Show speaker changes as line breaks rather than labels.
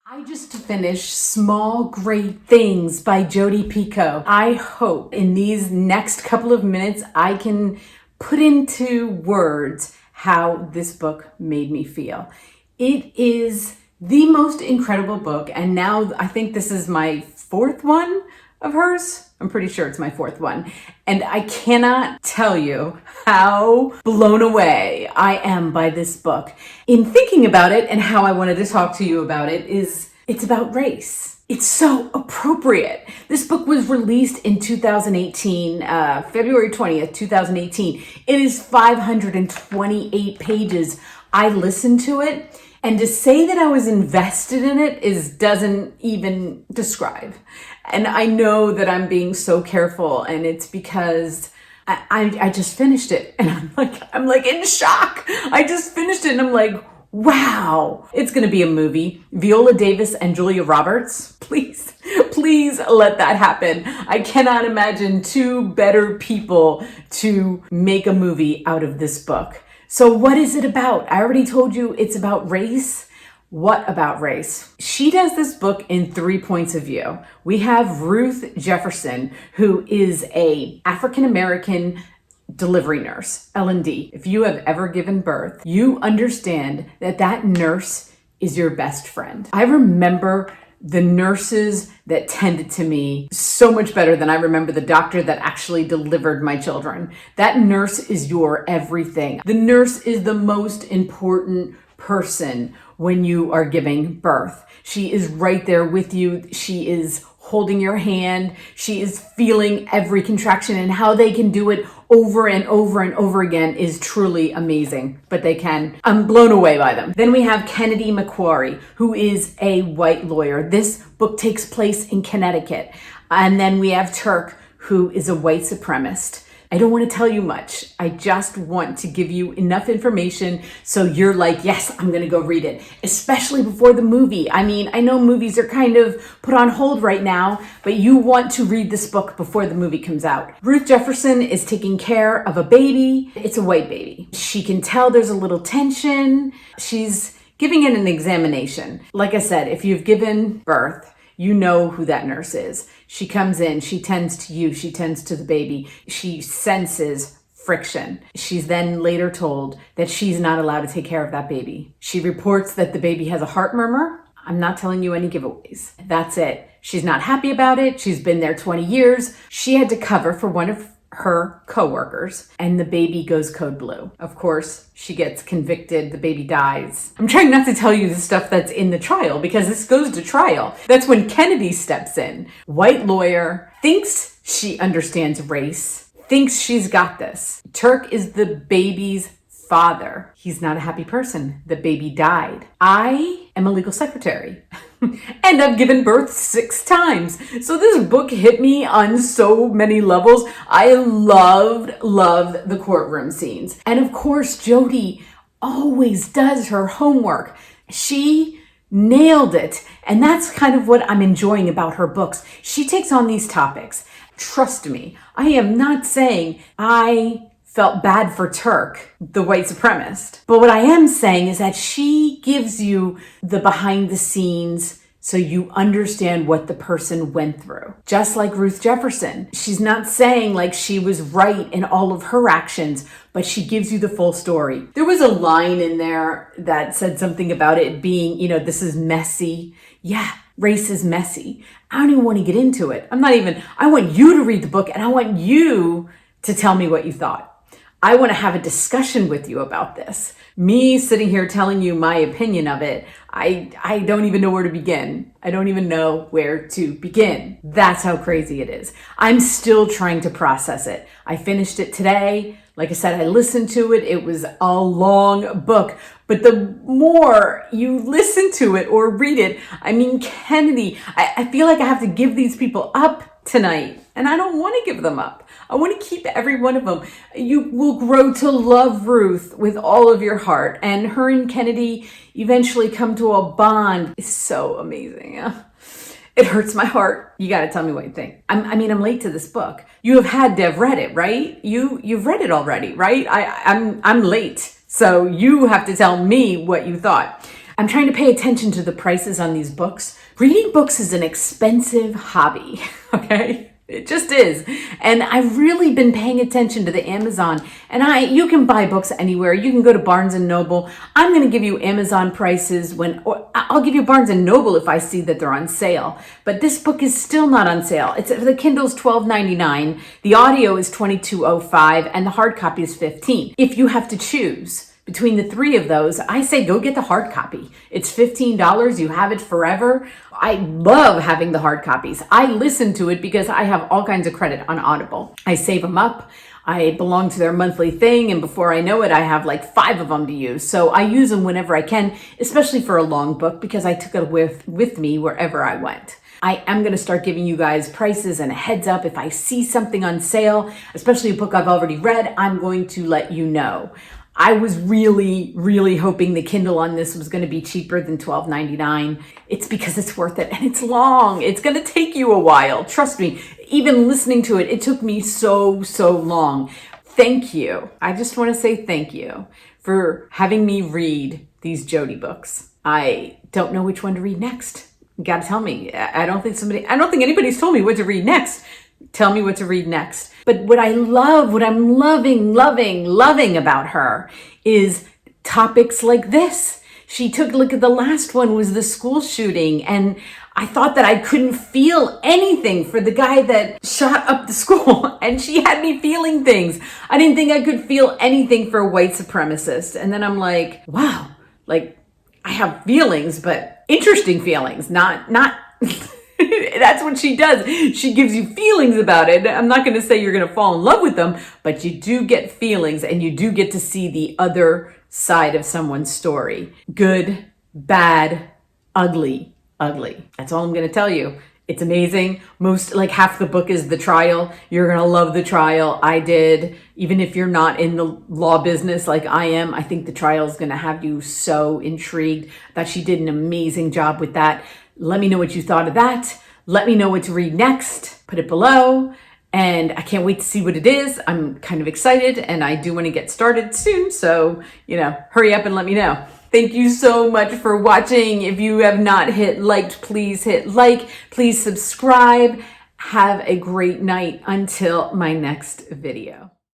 I just finished Small Great Things by Jodi Picoult. I hope in these next couple of minutes I can put into words how this book made me feel. It is the most incredible book, and now I think this is my fourth one of hers. I'm pretty sure it's my fourth one. And I cannot tell you how blown away I am by this book. In thinking about it and how I wanted to talk to you about it it's about race. It's so appropriate. This book was released in 2018, February 20th, 2018. It is 528 pages. I listened to it, and to say that I was invested in it doesn't even describe. And I know that I'm being so careful, and it's because I just finished it, and I'm like in shock. I just finished it, and I'm like, wow. It's going to be a movie. Viola Davis and Julia Roberts. Please let that happen. I cannot imagine two better people to make a movie out of this book. So what is it about? I already told you it's about race. What about race? She does this book in 3 points of view. We have Ruth Jefferson, who is a African-American delivery nurse, L&D. If you have ever given birth, you understand that that nurse is your best friend. I remember the nurses that tended to me so much better than I remember the doctor that actually delivered my children. That nurse is your everything. The nurse is the most important person when you are giving birth. She is right there with you. She is holding your hand. She is feeling every contraction, and how they can do it over and over and over again is truly amazing, but they can. I'm blown away by them. Then we have Kennedy McQuarrie, who is a white lawyer. This book takes place in Connecticut. And then we have Turk, who is a white supremacist. I don't want to tell you much. I just want to give you enough information so you're like, yes, I'm going to go read it, especially before the movie. I mean, I know movies are kind of put on hold right now, but you want to read this book before the movie comes out. Ruth Jefferson is taking care of a baby. It's a white baby. She can tell there's a little tension. She's giving it an examination. Like I said, if you've given birth, you know who that nurse is. She comes in, she tends to you, she tends to the baby. She senses friction. She's then later told that she's not allowed to take care of that baby. She reports that the baby has a heart murmur. I'm not telling you any giveaways. That's it. She's not happy about it. She's been there 20 years. She had to cover for one of her coworkers, and the baby goes code blue. Of course, she gets convicted. The baby dies. I'm trying not to tell you the stuff that's in the trial because this goes to trial. That's when Kennedy steps in. White lawyer, thinks she understands race, thinks she's got this. Turk is the baby's father. He's not a happy person. The baby died. I am a legal secretary. And I've given birth 6 times. So this book hit me on so many levels. I loved the courtroom scenes. And of course, Jodi always does her homework. She nailed it. And that's kind of what I'm enjoying about her books. She takes on these topics. Trust me, I am not saying I felt bad for Turk, the white supremacist. But what I am saying is that she gives you the behind the scenes so you understand what the person went through. Just like Ruth Jefferson. She's not saying like she was right in all of her actions, but she gives you the full story. There was a line in there that said something about it being, this is messy. Yeah, race is messy. I don't even want to get into it. I want you to read the book, and I want you to tell me what you thought. I want to have a discussion with you about this. Me sitting here telling you my opinion of it, I don't even know where to begin. I don't even know where to begin. That's how crazy it is. I'm still trying to process it. I finished it today. Like I said, I listened to it. It was a long book. But the more you listen to it or read it, Kennedy, I feel like I have to give these people up tonight. And I don't want to give them up. I want to keep every one of them. You will grow to love Ruth with all of your heart. And her and Kennedy eventually come to a bond. It's so amazing. It hurts my heart. You got to tell me what you think. I'm late to this book. You have had to have read it, right? You've read it already, right? I'm late. So you have to tell me what you thought. I'm trying to pay attention to the prices on these books. Reading books is an expensive hobby, okay? It just is. And I've really been paying attention to the Amazon. And you can buy books anywhere. You can go to Barnes & Noble. I'm going to give you Amazon prices or I'll give you Barnes & Noble if I see that they're on sale. But this book is still not on sale. The Kindle's $12.99. The audio is $22.05 and the hard copy is $15. If you have to choose between the three of those, I say go get the hard copy. It's $15. You have it forever. I love having the hard copies. I listen to it because I have all kinds of credit on Audible. I save them up. I belong to their monthly thing, and before I know it, I have like 5 of them to use. So I use them whenever I can, especially for a long book because I took it with me wherever I went. I am going to start giving you guys prices and a heads up. If I see something on sale, especially a book I've already read, I'm going to let you know. I was really, really hoping the Kindle on this was going to be cheaper than $12.99. It's because it's worth it and it's long. It's going to take you a while. Trust me, even listening to it, it took me so long. Thank you. I just want to say thank you for having me read these Jodi books. I don't know which one to read next. You got to tell me. I don't think anybody's told me what to read next. Tell me what to read next. But what I'm loving about her is topics like this. She took a look at the last one was the school shooting, and I thought that I couldn't feel anything for the guy that shot up the school, and she had me feeling things. I didn't think I could feel anything for a white supremacist. And then I'm like, wow, like I have feelings, but interesting feelings, not that's what she does. She gives you feelings about it. I'm not going to say you're going to fall in love with them, but you do get feelings and you do get to see the other side of someone's story. Good, bad, ugly. That's all I'm going to tell you. It's amazing. Half the book is the trial. You're going to love the trial. I did. Even if you're not in the law business like I am, I think the trial is going to have you so intrigued. That she did an amazing job with that. Let me know what you thought of that. Let me know what to read next. Put it below. And I can't wait to see what it is. I'm kind of excited and I do want to get started soon. So, hurry up and let me know. Thank you so much for watching. If you have not liked, please hit like. Please subscribe. Have a great night until my next video.